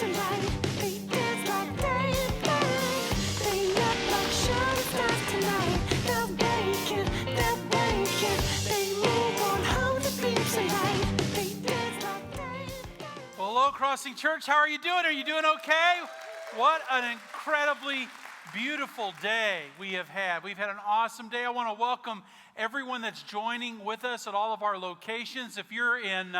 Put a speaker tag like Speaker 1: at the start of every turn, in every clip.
Speaker 1: tonight. They dance like day and night. They look like shining stars tonight. They're waking, they move on home to be tonight. They dance like day and night.
Speaker 2: Well, hello, Crossing Church. How are you doing? Are you doing okay? What an incredibly beautiful day we have had. We've had an awesome day. I want to welcome everyone that's joining with us at all of our locations. If you're in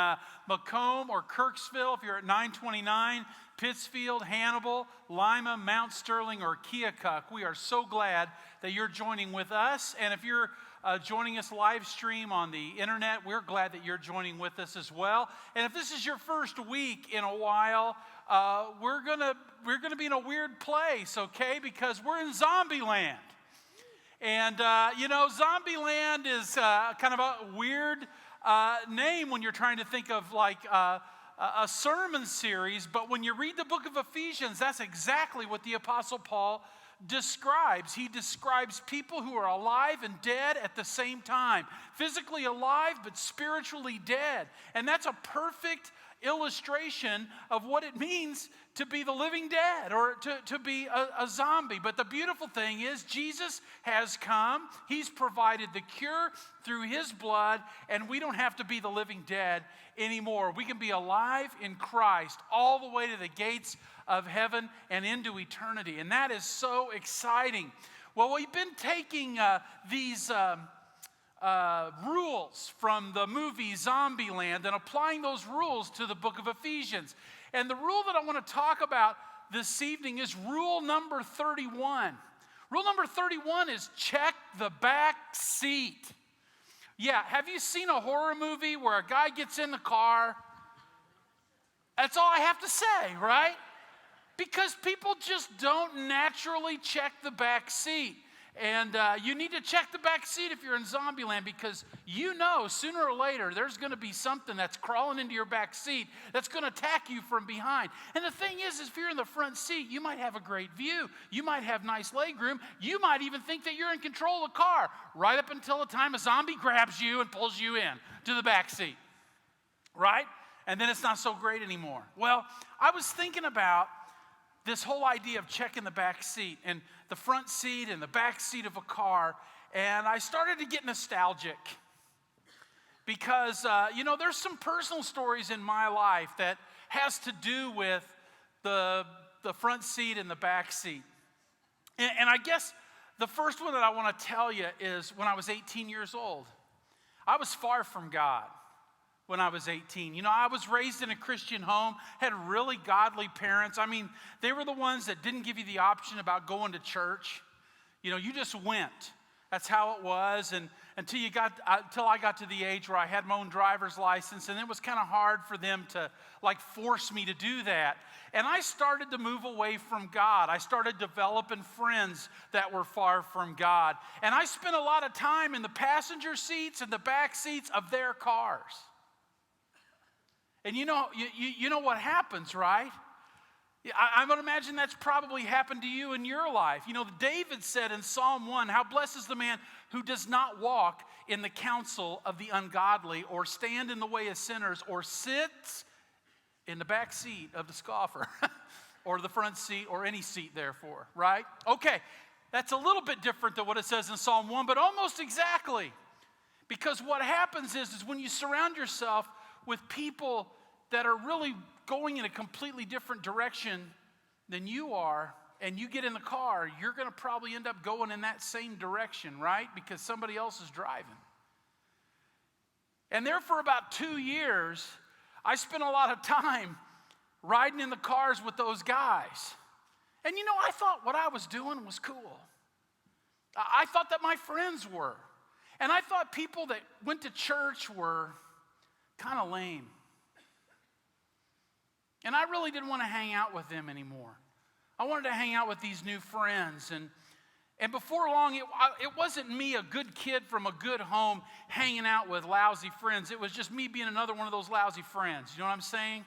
Speaker 2: Macomb or Kirksville, if you're at 929, Pittsfield, Hannibal, Lima, Mount Sterling, or Keokuk, we are so glad that you're joining with us. And if you're joining us live stream on the internet, we're glad that you're joining with us as well. And if this is your first week in a while, we're gonna be in a weird place, okay? Because we're in Zombieland. And, Zombieland is kind of a weird name when you're trying to think of like a sermon series. But when you read the book of Ephesians, that's exactly what the Apostle Paul describes. He describes people who are alive and dead at the same time. Physically alive, but spiritually dead. And that's a perfect illustration of what it means to be the living dead or to be a zombie. But the beautiful thing is Jesus has come. He's provided the cure through his blood, and we don't have to be the living dead anymore. We can be alive in Christ all the way to the gates of heaven and into eternity. And that is so exciting. Well, we've been taking these rules from the movie Zombieland and applying those rules to the book of Ephesians. And the rule that I want to talk about this evening is rule number 31. Rule number 31 is check the back seat. Yeah, have you seen a horror movie where a guy gets in the car? That's all I have to say, right? Because people just don't naturally check the back seat. And you need to check the back seat if you're in Zombieland, because you know sooner or later there's going to be something that's crawling into your back seat that's going to attack you from behind. And the thing is if you're in the front seat, you might have a great view. You might have nice legroom. You might even think that you're in control of the car right up until the time a zombie grabs you and pulls you in to the back seat, right? And then it's not so great anymore. Well, I was thinking about this whole idea of checking the back seat and the front seat and the back seat of a car, and I started to get nostalgic because, there's some personal stories in my life that has to do with the front seat and the back seat. And I guess the first one that I want to tell you is when I was 18 years old. I was far from God when I was 18. I was raised in a Christian home, had really godly parents. I mean, they were the ones that didn't give you the option about going to church. You just went. That's how it was. And until I got to the age where I had my own driver's license, and it was kind of hard for them to force me to do that. And I started to move away from God. I started developing friends that were far from God. And I spent a lot of time in the passenger seats and the back seats of their cars. And you know what happens, right? I would imagine that's probably happened to you in your life. David said in Psalm 1, how blessed is the man who does not walk in the counsel of the ungodly, or stand in the way of sinners, or sits in the back seat of the scoffer, or the front seat, or any seat therefore, right? Okay, that's a little bit different than what it says in Psalm 1, but almost exactly. Because what happens is when you surround yourself with people that are really going in a completely different direction than you are, and you get in the car, you're going to probably end up going in that same direction, right? Because somebody else is driving. And there for about 2 years, I spent a lot of time riding in the cars with those guys. And I thought what I was doing was cool. I thought that my friends were. And I thought people that went to church were kind of lame. And I really didn't want to hang out with them anymore. I wanted to hang out with these new friends. And before long, it wasn't me, a good kid from a good home, hanging out with lousy friends. It was just me being another one of those lousy friends. You know what I'm saying?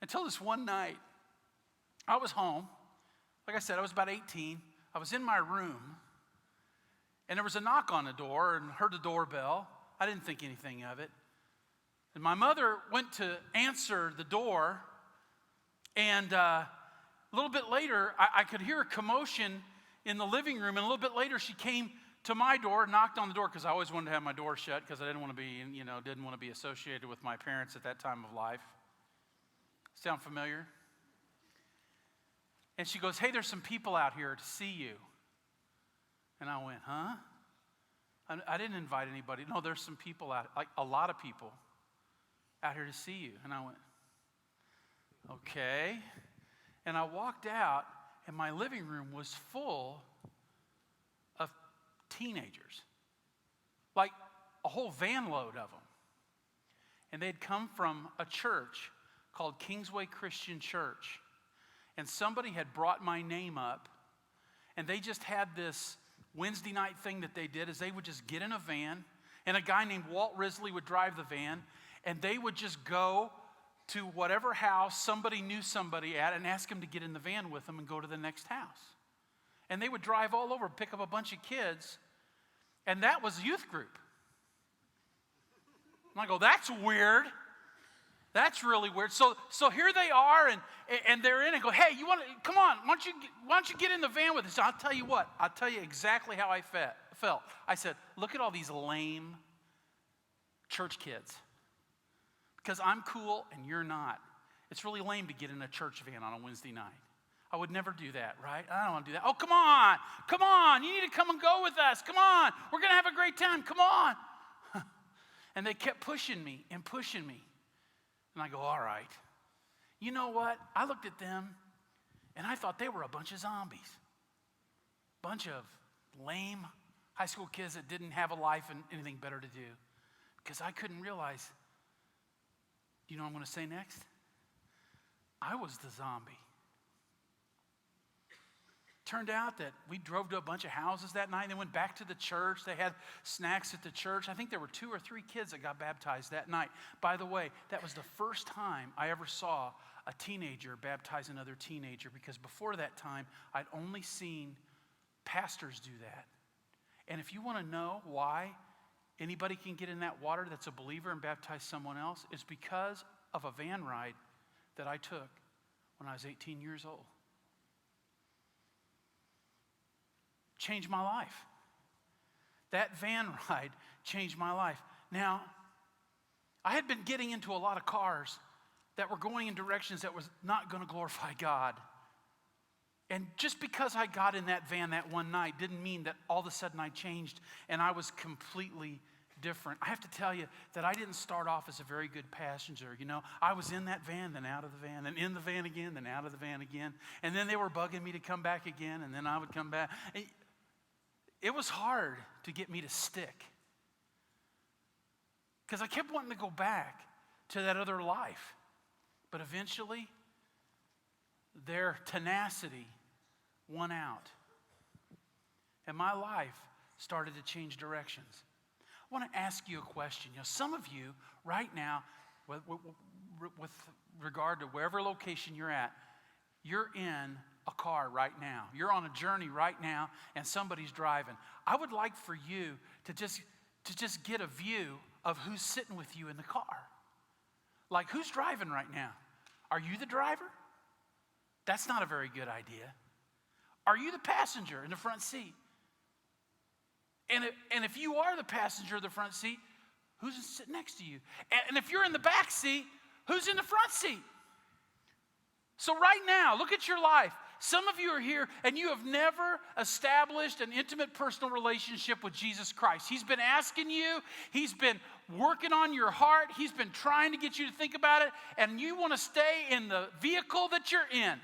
Speaker 2: Until this one night, I was home. Like I said, I was about 18. I was in my room. And there was a knock on the door, and heard the doorbell. I didn't think anything of it. And my mother went to answer the door, And a little bit later, I could hear a commotion in the living room. And a little bit later, she came to my door, knocked on the door, because I always wanted to have my door shut because I didn't want to be associated with my parents at that time of life. Sound familiar? And she goes, "Hey, there's some people out here to see you." And I went, "Huh?" I didn't invite anybody. "No, there's some people out, like a lot of people out here to see you." And I went, "Okay." And I walked out, and my living room was full of teenagers, like a whole van load of them. And they'd come from a church called Kingsway Christian Church. And somebody had brought my name up, and they just had this Wednesday night thing that they did is they would just get in a van, and a guy named Walt Risley would drive the van, and they would just go to whatever house somebody knew somebody at and ask him to get in the van with them and go to the next house. And they would drive all over, pick up a bunch of kids, and that was youth group. And I go, "That's weird. That's really weird." So here they are, and they're in and go, "Hey, come on, why don't you get in the van with us?" I'll tell you what, I'll tell you exactly how I felt. I said, "Look at all these lame church kids. Because I'm cool and you're not. It's really lame to get in a church van on a Wednesday night. I would never do that, right? I don't want to do that. Oh, come on, you need to come and go with us. Come on, we're going to have a great time, come on." And they kept pushing me. And I go, "All right." You know what? I looked at them, and I thought they were a bunch of zombies. Bunch of lame high school kids that didn't have a life and anything better to do. Because I couldn't realize, you know what I'm going to say next? I was the zombie. Turned out that we drove to a bunch of houses that night. They went back to the church. They had snacks at the church. I think there were 2 or 3 kids that got baptized that night. By the way, that was the first time I ever saw a teenager baptize another teenager, because before that time, I'd only seen pastors do that. And if you want to know why anybody can get in that water that's a believer and baptize someone else, it's because of a van ride that I took when I was 18 years old. Changed my life. That van ride changed my life. Now, I had been getting into a lot of cars that were going in directions that was not going to glorify God. And just because I got in that van that one night didn't mean that all of a sudden I changed and I was completely different. I have to tell you that I didn't start off as a very good passenger. You know, I was in that van, then out of the van, then in the van again, then out of the van again. And then they were bugging me to come back again, and then I would come back. It was hard to get me to stick, because I kept wanting to go back to that other life. But eventually, their tenacity won out, and my life started to change directions. I want to ask you a question. You know, some of you right now, with regard to wherever location you're at, you're in a car right now. You're on a journey right now, and somebody's driving. I would like for you to just get a view of who's sitting with you in the car. Like, who's driving right now? Are you the driver? That's not a very good idea. Are you the passenger in the front seat? And if you are the passenger in the front seat, who's sitting next to you? And if you're in the back seat, who's in the front seat? So right now, look at your life. Some of you are here and you have never established an intimate personal relationship with Jesus Christ. He's been asking you, he's been working on your heart, he's been trying to get you to think about it, and you want to stay in the vehicle that you're in.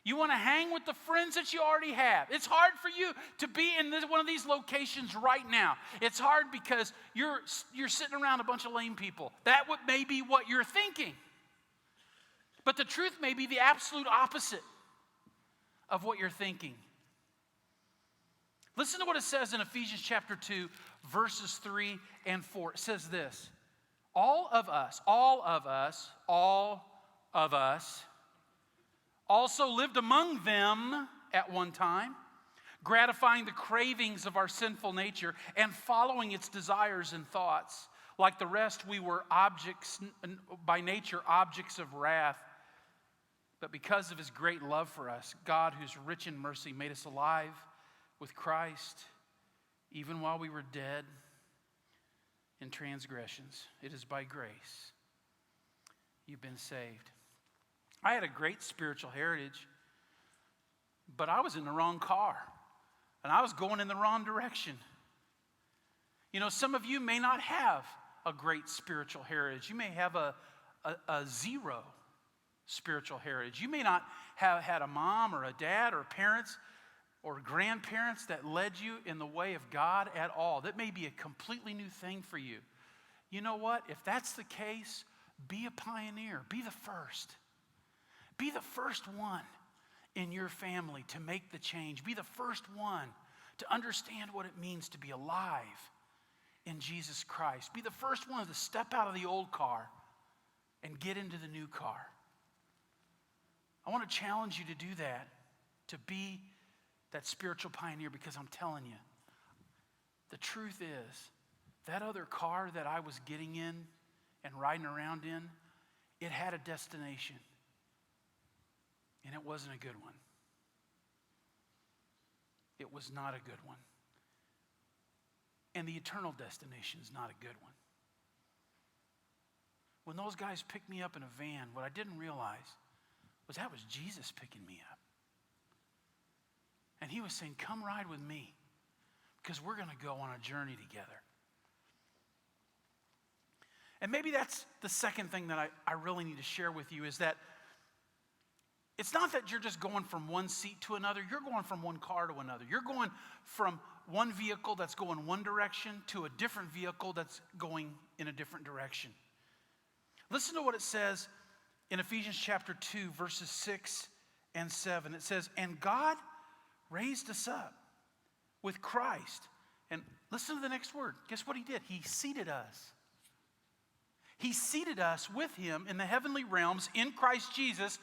Speaker 2: You want to hang with the friends that you already have. It's hard for you to be in one of these locations right now. It's hard because you're sitting around a bunch of lame people. That may be what you're thinking. But the truth may be the absolute opposite of what you're thinking. Listen to what it says in Ephesians chapter 2, verses 3 and 4. It says this: all of us also lived among them at one time, gratifying the cravings of our sinful nature and following its desires and thoughts. Like the rest, we were by nature objects of wrath. But because of his great love for us, God, who's rich in mercy, made us alive with Christ, even while we were dead in transgressions. It is by grace you've been saved. I had a great spiritual heritage, but I was in the wrong car, and I was going in the wrong direction. You know, some of you may not have a great spiritual heritage. You may have a zero spiritual heritage. You may not have had a mom or a dad or parents or grandparents that led you in the way of God at all. That may be a completely new thing for you. You know what? If that's the case, be a pioneer. Be the first. Be the first one in your family to make the change. Be the first one to understand what it means to be alive in Jesus Christ. Be the first one to step out of the old car and get into the new car. I want to challenge you to do that, to be that spiritual pioneer, because I'm telling you, the truth is, that other car that I was getting in and riding around in, it had a destination, and it wasn't a good one. It was not a good one. And the eternal destination is not a good one. When those guys picked me up in a van, what I didn't realize was that was Jesus picking me up. And he was saying, come ride with me, because we're going to go on a journey together. And maybe that's the second thing that I really need to share with you, is that it's not that you're just going from one seat to another. You're going from one car to another. You're going from one vehicle that's going one direction to a different vehicle that's going in a different direction. Listen to what it says in Ephesians chapter 2, verses 6 and 7. It says, and God raised us up with Christ. And listen to the next word. Guess what he did? He seated us. He seated us with him in the heavenly realms in Christ Jesus,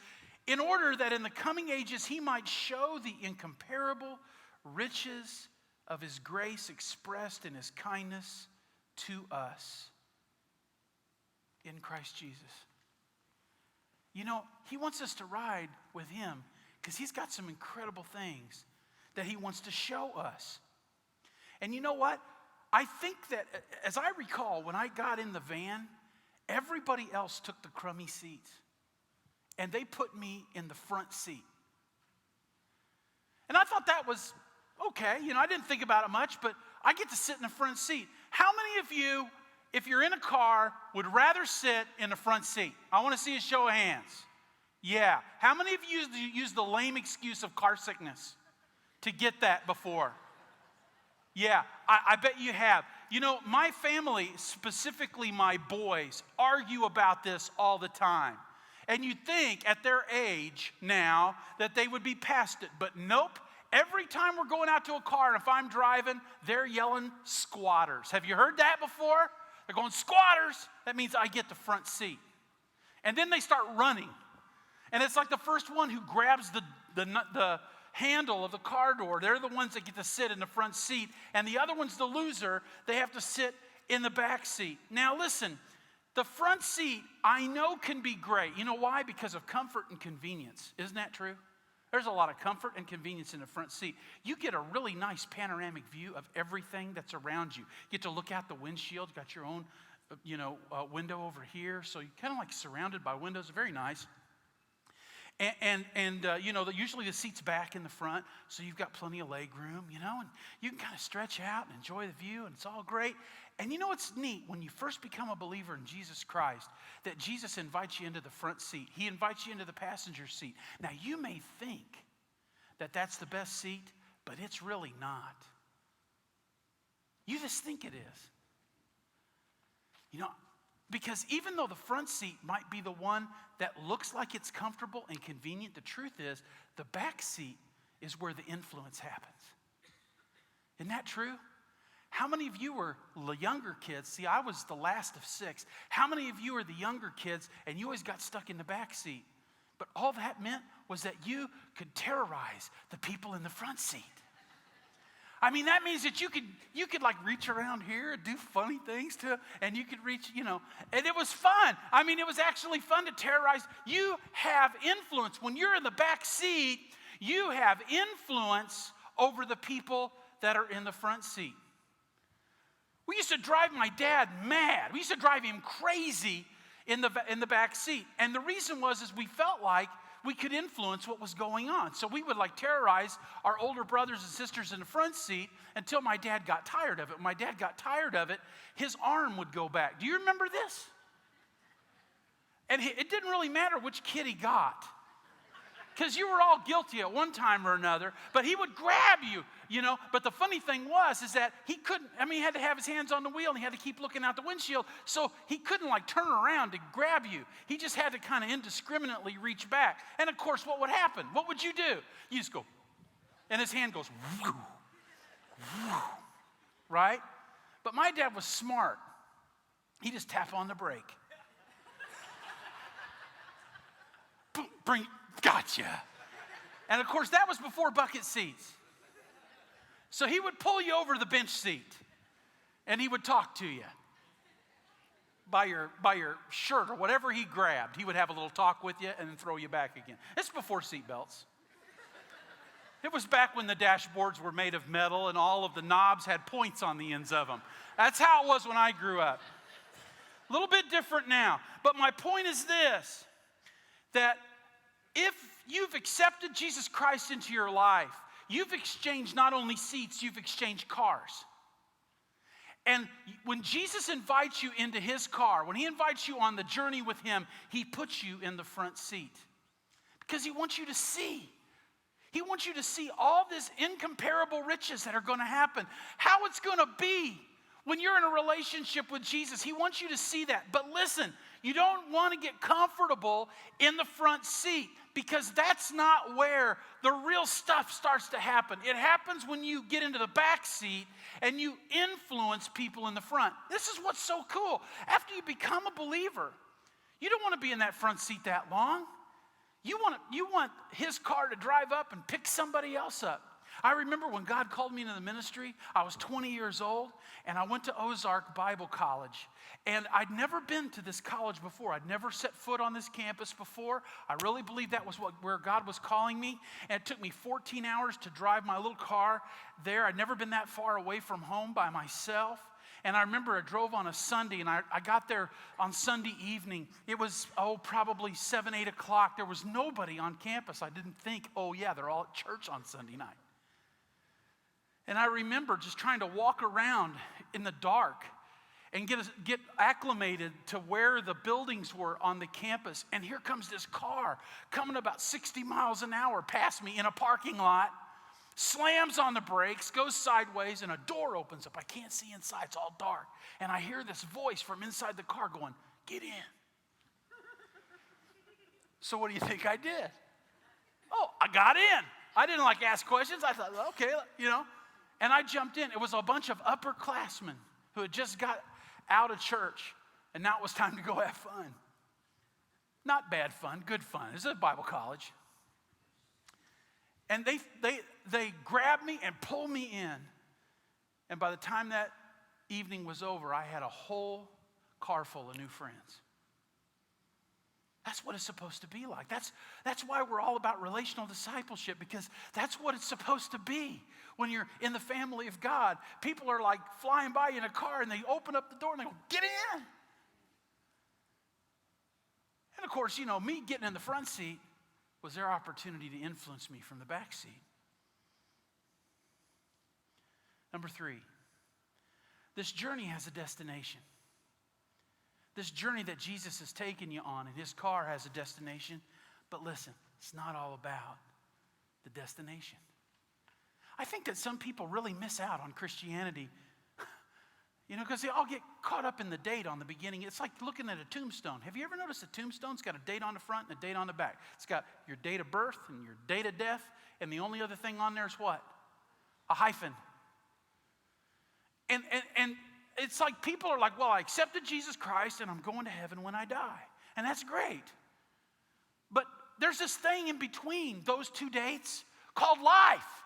Speaker 2: in order that in the coming ages he might show the incomparable riches of his grace expressed in his kindness to us in Christ Jesus. You know, he wants us to ride with him because he's got some incredible things that he wants to show us. And you know what? I think that, as I recall, when I got in the van, everybody else took the crummy seats, and they put me in the front seat. And I thought that was okay. You know, I didn't think about it much, but I get to sit in the front seat. How many of you, if you're in a car, would rather sit in the front seat? I want to see a show of hands. Yeah. How many of you use the lame excuse of car sickness to get that before? Yeah, I bet you have. You know, my family, specifically my boys, argue about this all the time. And you'd think at their age now that they would be past it. But nope. Every time we're going out to a car, and if I'm driving, they're yelling squatters. Have you heard that before? They're going, squatters. That means I get the front seat. And then they start running. And it's like the first one who grabs the handle of the car door. They're the ones that get to sit in the front seat. And the other one's the loser. They have to sit in the back seat. Now listen, the front seat I know can be great. You know why? Because of comfort and convenience. Isn't that true? There's a lot of comfort and convenience in the front seat. You get a really nice panoramic view of everything that's around you. You get to look out the windshield. You got your own, window over here. So you're kind of like surrounded by windows. Very nice. And usually the seat's back in the front, so you've got plenty of leg room, and you can kind of stretch out and enjoy the view, and it's all great. And you know what's neat? When you first become a believer in Jesus Christ, that Jesus invites you into the front seat. He invites you into the passenger seat. Now, you may think that that's the best seat, but it's really not. You just think it is. Because even though the front seat might be the one that looks like it's comfortable and convenient, the truth is the back seat is where the influence happens. Isn't that true? How many of you were the younger kids? See, I was the last of 6. How many of you are the younger kids and you always got stuck in the back seat? But all that meant was that you could terrorize the people in the front seat. I mean, that means that you could like reach around here and do funny things and you could reach, and it was fun. I mean, it was actually fun to terrorize. You have influence. When you're in the back seat, you have influence over the people that are in the front seat. We used to drive my dad mad. We used to drive him crazy in the back seat. And the reason is we felt like we could influence what was going on. So we would like terrorize our older brothers and sisters in the front seat until my dad got tired of it. When my dad got tired of it, his arm would go back. Do you remember this? And it didn't really matter which kid he got, because you were all guilty at one time or another, but he would grab you, But the funny thing is that he couldn't, he had to have his hands on the wheel and he had to keep looking out the windshield, so he couldn't like turn around to grab you. He just had to kind of indiscriminately reach back. And of course, what would happen? What would you do? You just go, and his hand goes, whoo, whoo, right? But my dad was smart. He just tapped on the brake. Gotcha. And of course, that was before bucket seats. So he would pull you over to the bench seat and he would talk to you by your shirt or whatever he grabbed. He would have a little talk with you and then throw you back again. It's before seat belts. It was back when the dashboards were made of metal and all of the knobs had points on the ends of them. That's how it was when I grew up. A little bit different now. But my point is this, that if you've accepted Jesus Christ into your life, you've exchanged not only seats, you've exchanged cars. And when Jesus invites you into his car, when he invites you on the journey with him, he puts you in the front seat. Because he wants you to see. He wants you to see all this incomparable riches that are going to happen. How it's going to be when you're in a relationship with Jesus. He wants you to see that. But listen, you don't want to get comfortable in the front seat, because that's not where the real stuff starts to happen. It happens when you get into the back seat and you influence people in the front. This is what's so cool. After you become a believer, you don't want to be in that front seat that long. You want his car to drive up and pick somebody else up. I remember when God called me into the ministry, I was 20 years old, and I went to Ozark Bible College. And I'd never been to this college before. I'd never set foot on this campus before. I really believed that was where God was calling me. And it took me 14 hours to drive my little car there. I'd never been that far away from home by myself. And I remember I drove on a Sunday, and I got there on Sunday evening. It was, probably 7, 8 o'clock. There was nobody on campus. I didn't think, they're all at church on Sunday night. And I remember just trying to walk around in the dark and get acclimated to where the buildings were on the campus. And here comes this car coming about 60 miles an hour past me in a parking lot, slams on the brakes, goes sideways, and a door opens up. I can't see inside. It's all dark. And I hear this voice from inside the car going, "Get in." So what do you think I did? I got in. I didn't ask questions. I thought, okay, And I jumped in. It was a bunch of upperclassmen who had just got out of church, and now it was time to go have fun. Not bad fun, good fun. This is a Bible college. And they grabbed me and pulled me in. And by the time that evening was over, I had a whole car full of new friends. That's what it's supposed to be like. That's why we're all about relational discipleship, because that's what it's supposed to be. When you're in the family of God, people are like flying by in a car and they open up the door and they go, "Get in." And of course, me getting in the front seat was their opportunity to influence me from the back seat. Number 3, this journey has a destination. This journey that Jesus has taken you on in his car has a destination. But listen, it's not all about the destination. I think that some people really miss out on Christianity, because they all get caught up in the date on the beginning. It's like looking at a tombstone. Have you ever noticed a tombstone's got a date on the front and a date on the back? It's got your date of birth and your date of death, and the only other thing on there is what? A hyphen. And it's like people are like, "Well, I accepted Jesus Christ and I'm going to heaven when I die." And that's great. But there's this thing in between those two dates called life.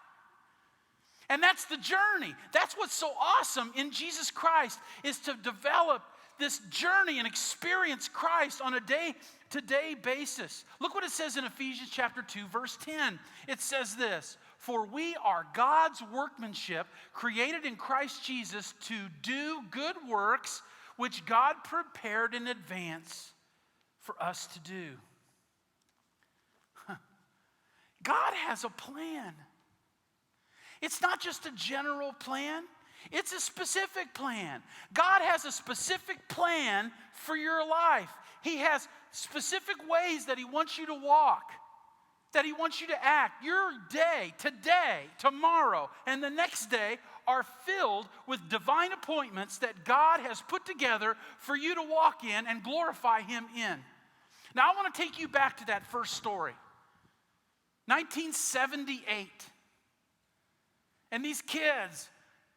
Speaker 2: And that's the journey. That's what's so awesome in Jesus Christ, is to develop this journey and experience Christ on a day-to-day basis. Look what it says in Ephesians chapter 2, verse 10. It says this, "For we are God's workmanship, created in Christ Jesus to do good works, which God prepared in advance for us to do." God has a plan. It's not just a general plan. It's a specific plan. God has a specific plan for your life. He has specific ways that He wants you to walk, that He wants you to act. Your day, today, tomorrow, and the next day are filled with divine appointments that God has put together for you to walk in and glorify Him in. Now, I want to take you back to that first story. 1978. And these kids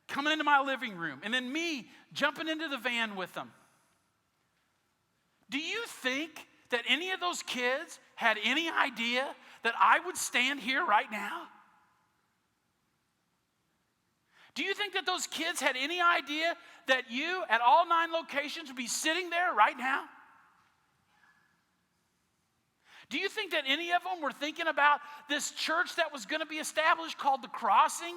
Speaker 2: coming into my living room, and then me jumping into the van with them. Do you think that any of those kids had any idea that I would stand here right now? Do you think that those kids had any idea that you, at all 9 locations, would be sitting there right now? Do you think that any of them were thinking about this church that was going to be established called The Crossing?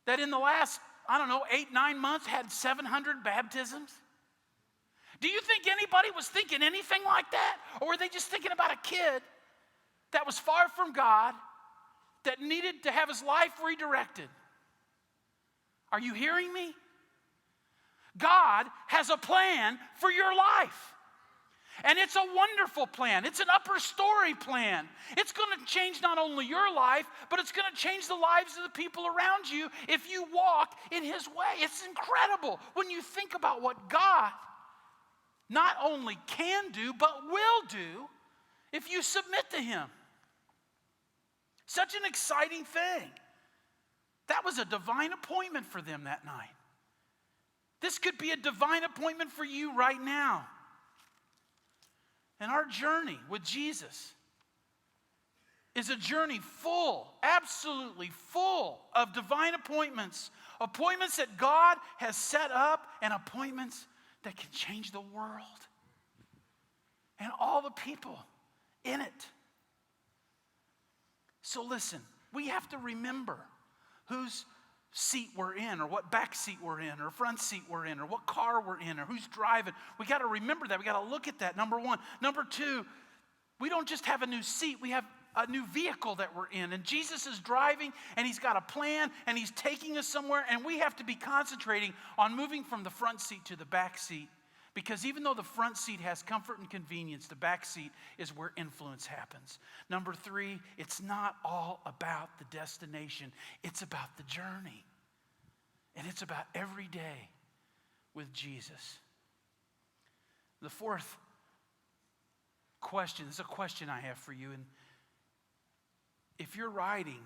Speaker 2: That in the last, 8, 9 months had 700 baptisms? Do you think anybody was thinking anything like that? Or were they just thinking about a kid that was far from God, that needed to have his life redirected? Are you hearing me? God has a plan for your life. And it's a wonderful plan. It's an upper story plan. It's going to change not only your life, but it's going to change the lives of the people around you if you walk in His way. It's incredible when you think about what God not only can do, but will do if you submit to Him. Such an exciting thing. That was a divine appointment for them that night. This could be a divine appointment for you right now. And our journey with Jesus is a journey full, absolutely full of divine appointments. Appointments that God has set up, and appointments that can change the world and all the people in it. So listen, we have to remember whose seat we're in, or what back seat we're in, or front seat we're in, or what car we're in, or who's driving. We got to remember that. We got to look at that, number one. Number two, we don't just have a new seat, we have a new vehicle that we're in. And Jesus is driving, and He's got a plan, and He's taking us somewhere, and we have to be concentrating on moving from the front seat to the back seat. Because even though the front seat has comfort and convenience, the back seat is where influence happens. Number three, it's not all about the destination. It's about the journey. And it's about every day with Jesus. The fourth question, this is a question I have for you. And if you're riding,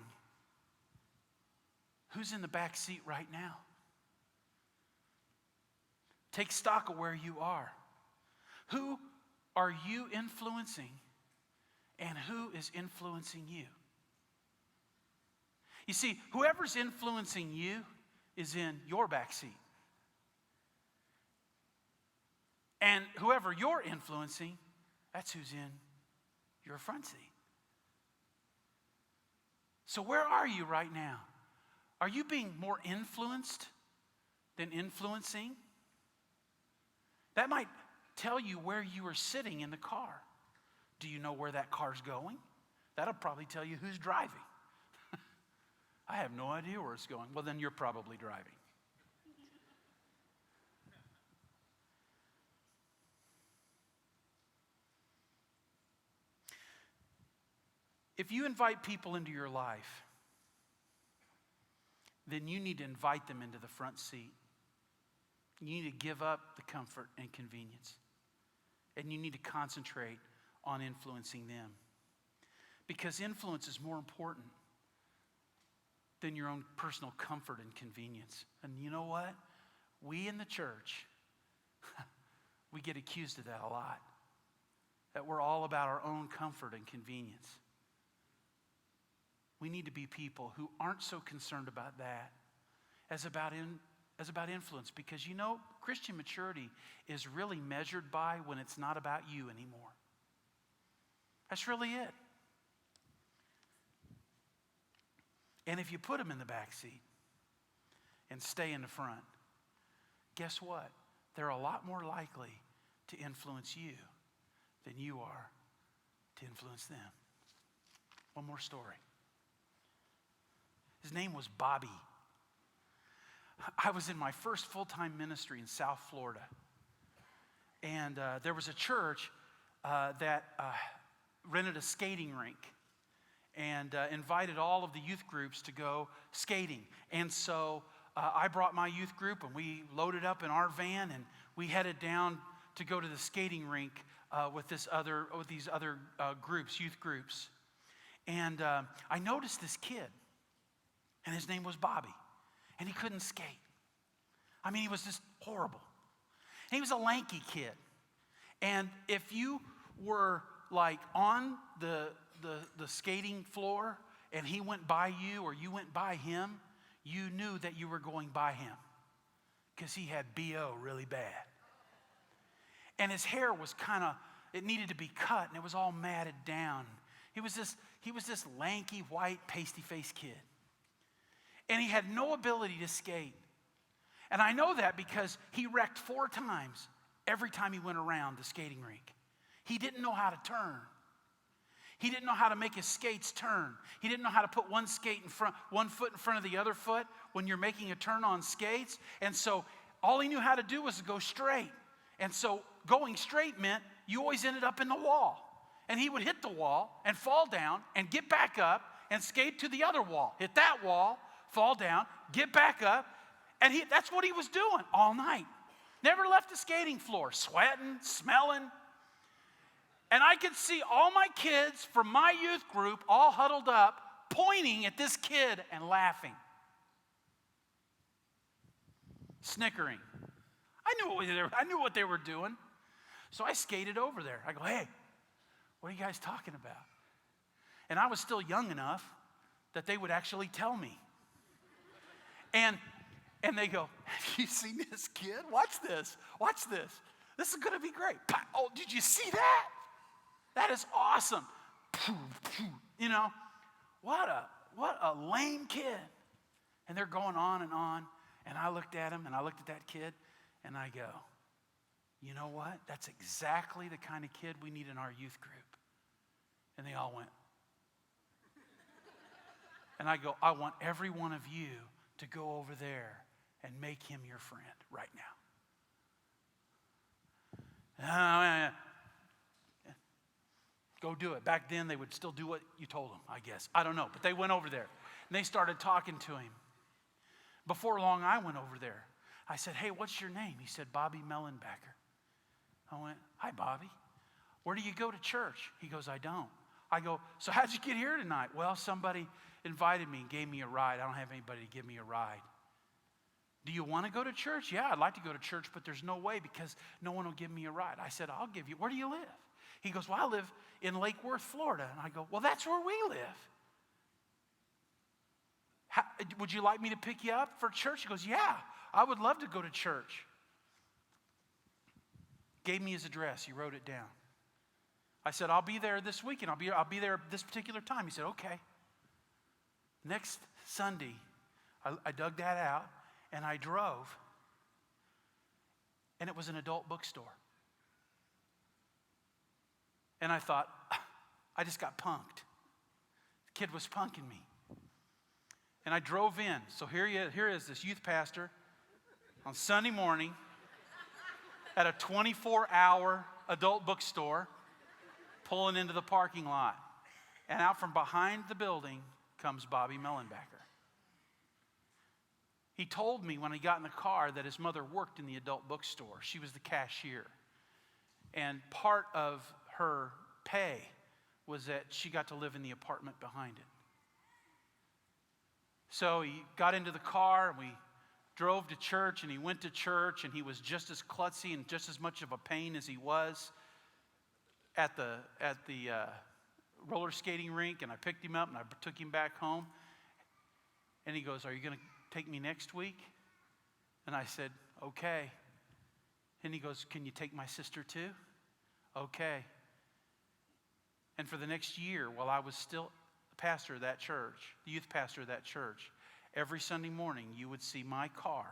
Speaker 2: who's in the back seat right now? Take stock of where you are. Who are you influencing, and who is influencing you? You see, whoever's influencing you is in your back seat. And whoever you're influencing, that's who's in your front seat. So where are you right now? Are you being more influenced than influencing? That might tell you where you are sitting in the car. Do you know where that car's going? That'll probably tell you who's driving. I have no idea where it's going. Well, then you're probably driving. If you invite people into your life, then you need to invite them into the front seat. You need to give up the comfort and convenience. And you need to concentrate on influencing them. Because influence is more important than your own personal comfort and convenience. And you know what? We in the church, we get accused of that a lot. That we're all about our own comfort and convenience. we need to be people who aren't so concerned about that as about influence. Because Christian maturity is really measured by when it's not about you anymore. That's really it. And if you put them in the back seat and stay in the front, guess what? They're a lot more likely to influence you than you are to influence them. One more story. His name was Bobby. I was in my first full-time ministry in South Florida. And there was a church that rented a skating rink and invited all of the youth groups to go skating. And so I brought my youth group, and we loaded up in our van, and we headed down to go to the skating rink with these other groups, youth groups. And I noticed this kid, and his name was Bobby, and he couldn't skate. I mean, he was just horrible. And he was a lanky kid. And if you were like on the skating floor and he went by you or you went by him, you knew that you were going by him because he had BO really bad. And his hair was it needed to be cut, and it was all matted down. He was this lanky, white, pasty-faced kid. And he had no ability to skate. And I know that because he wrecked 4 times every time he went around the skating rink. He didn't know how to turn. He didn't know how to make his skates turn. He didn't know how to put one foot in front of the other foot when you're making a turn on skates. And so all he knew how to do was to go straight. And so going straight meant you always ended up in the wall. And he would hit the wall and fall down and get back up and skate to the other wall. Hit that wall, fall down, get back up. And that's what he was doing all night. Never left the skating floor, sweating, smelling. And I could see all my kids from my youth group all huddled up, pointing at this kid and laughing. Snickering. I knew what they were doing. So I skated over there. I go, hey, what are you guys talking about? And I was still young enough that they would actually tell me. And they go, have you seen this kid? Watch this. This is going to be great. Oh, did you see that? That is awesome. What a lame kid. And they're going on. And I looked at him, and I looked at that kid, and I go, you know what? That's exactly the kind of kid we need in our youth group. And they all went. And I go, I want every one of you to go over there and make him your friend right now. Go do it. Back then, they would still do what you told them, I guess. I don't know. But they went over there, and they started talking to him. Before long, I went over there. I said, hey, what's your name? He said, Bobby Mellenbacker. I went, hi, Bobby. Where do you go to church? He goes, I don't. I go, so how'd you get here tonight? Well, somebody invited me and gave me a ride. I don't have anybody to give me a ride. Do you want to go to church? Yeah, I'd like to go to church, but there's no way because no one will give me a ride. I said, I'll give you. Where do you live? He goes, well, I live in Lake Worth, Florida. And I go, well, that's where we live. Would you like me to pick you up for church? He goes, yeah, I would love to go to church. Gave me his address. He wrote it down. I said, I'll be there this weekend. I'll be there this particular time. He said, okay. Next Sunday, I dug that out, and I drove, and it was an adult bookstore. And I thought, I just got punked. The kid was punking me. And I drove in. So here is this youth pastor on Sunday morning at a 24-hour adult bookstore pulling into the parking lot. And out from behind the building comes Bobby Mellenbacker. He told me when he got in the car that his mother worked in the adult bookstore. She was the cashier. And part of her pay was that she got to live in the apartment behind it. So he got into the car, and we drove to church, and he went to church, and he was just as klutzy and just as much of a pain as he was at the roller skating rink, and I picked him up and I took him back home. And he goes, "Are you going to take me next week?" And I said, "Okay." And he goes, "Can you take my sister too?" "Okay." And for the next year, while I was still the pastor of that church, the youth pastor of that church, every Sunday morning you would see my car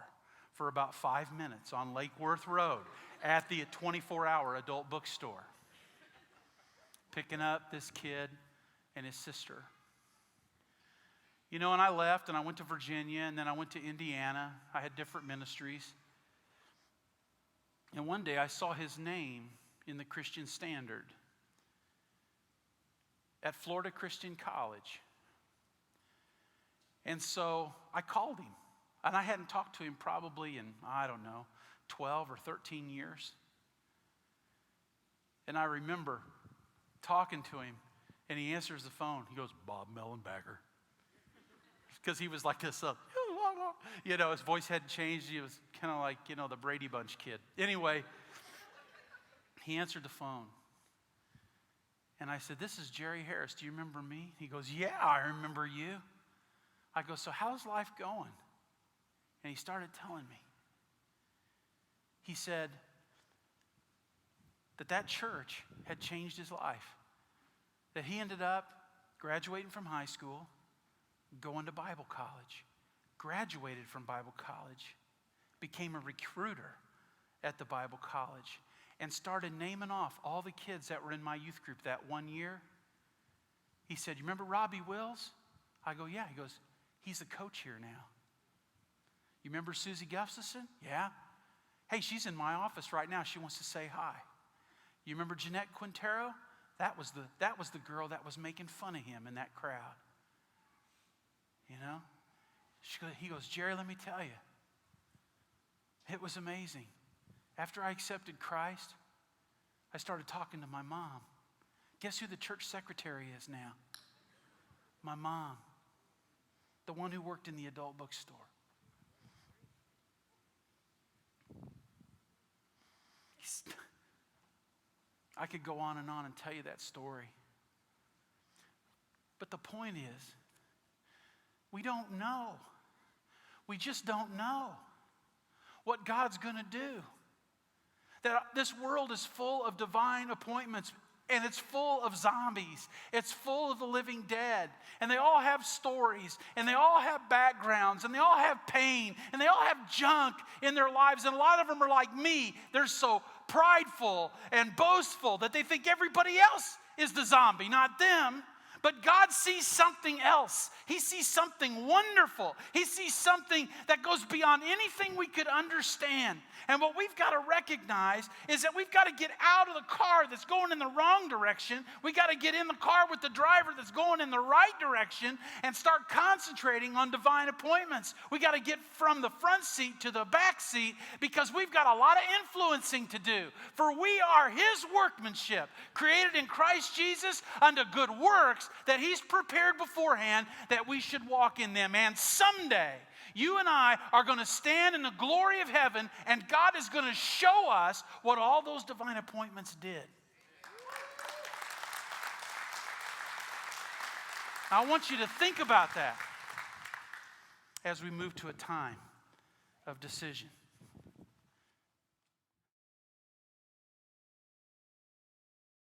Speaker 2: for about 5 minutes on Lake Worth Road at the 24-hour adult bookstore, picking up this kid and his sister. You know, and I left and I went to Virginia and then I went to Indiana. I had different ministries. And one day I saw his name in the Christian Standard at Florida Christian College. And so I called him. And I hadn't talked to him probably in, 12 or 13 years. And I remember talking to him, and he answers the phone. He goes, "Bob Mellenbacker." Because he was like this, his voice hadn't changed. He was kind of like, the Brady Bunch kid. Anyway, he answered the phone. And I said, "This is Jerry Harris. Do you remember me?" He goes, "Yeah, I remember you." I go, "So how's life going?" And he started telling me. He said that church had changed his life. That he ended up graduating from high school, going to Bible college, graduated from Bible college, became a recruiter at the Bible college, and started naming off all the kids that were in my youth group that one year. He said, "You remember Robbie Wills?" I go, "Yeah." He goes, "He's the coach here now." "You remember Susie Gustafson?" "Yeah." "Hey, she's in my office right now. She wants to say hi." "You remember Jeanette Quintero?" That was the girl that was making fun of him in that crowd. He goes, "Jerry, let me tell you, it was amazing. After I accepted Christ, I started talking to my mom. Guess who the church secretary is now? My mom, the one who worked in the adult bookstore." I could go on and tell you that story. But the point is, we don't know. We just don't know what God's going to do. That this world is full of divine appointments, and it's full of zombies. It's full of the living dead. And they all have stories, and they all have backgrounds, and they all have pain, and they all have junk in their lives. And a lot of them are like me. They're so prideful and boastful that they think everybody else is the zombie, not them. But God sees something else. He sees something wonderful. He sees something that goes beyond anything we could understand. And what we've got to recognize is that we've got to get out of the car that's going in the wrong direction. We got to get in the car with the driver that's going in the right direction and start concentrating on divine appointments. We got to get from the front seat to the back seat because we've got a lot of influencing to do. For we are His workmanship, created in Christ Jesus unto good works that He's prepared beforehand that we should walk in them. And someday, you and I are going to stand in the glory of heaven, and God is going to show us what all those divine appointments did. I want you to think about that as we move to a time of decision.